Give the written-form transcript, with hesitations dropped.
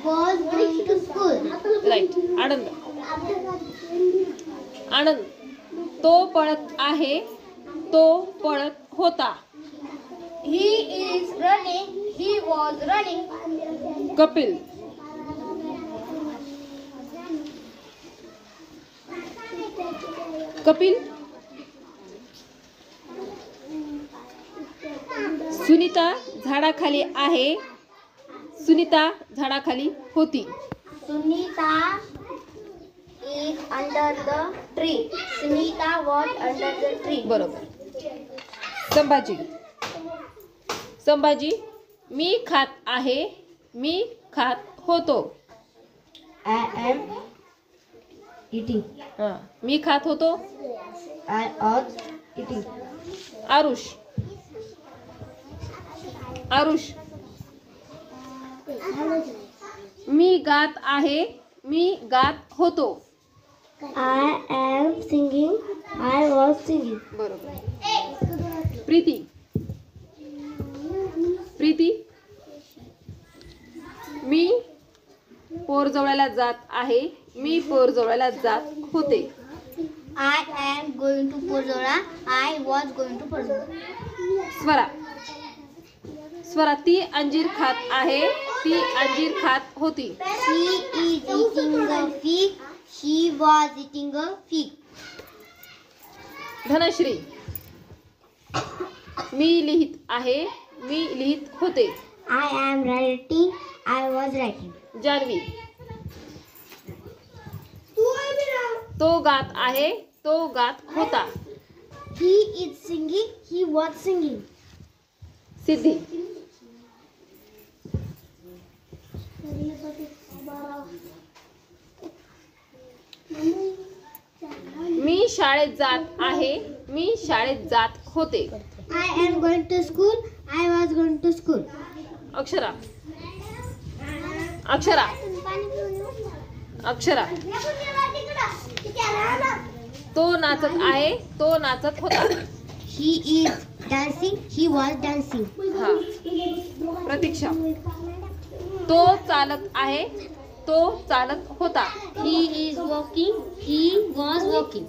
was going to school. Right. Anand. Anand. तो पळत आहे. तो पळत होता. He is running. He was running. Kapil. Kapil. Sunita झाडाखाली आहे. सुनीता झाडाखाली होती. Sunita is under the tree. Sunita was under the tree. बरोबर. संभाजी. संभाजी. मी खात आहे. मी खात होतो. I am eating. हां. मी खात होतो. I was eating. Aarush. Aarush. मी गात आहे. मी गात होतो. I am singing. I was singing. बरोबर. प्रीती. प्रीती. मी पोरजवळ्याला जात आहे. मी पोरजवळ्याला जात होते. I am going to Porzola. I was going to Porzola. Swara. Swara. ती अंजीर खात आहे. ती अंजीर खात होती. She is eating a fig. She was eating a fig. Dhanashree. मी लिहित आहे. मी लिहित होते. I am writing. I was writing. Janhvi. तो गात आहे. तो गात होता. He is singing. He was singing. सिद्धी. मी शाळेत जात आहे. मी शाळेत जात होते. I am going to school. I was going to school. Akshara. Akshara. Akshara. तो नाचत आहे. तो नाचत होता. He is dancing. He was dancing. हा. प्रतीक्षा. तो चालत आहे. तो चालत होता. He is walking. He was walking.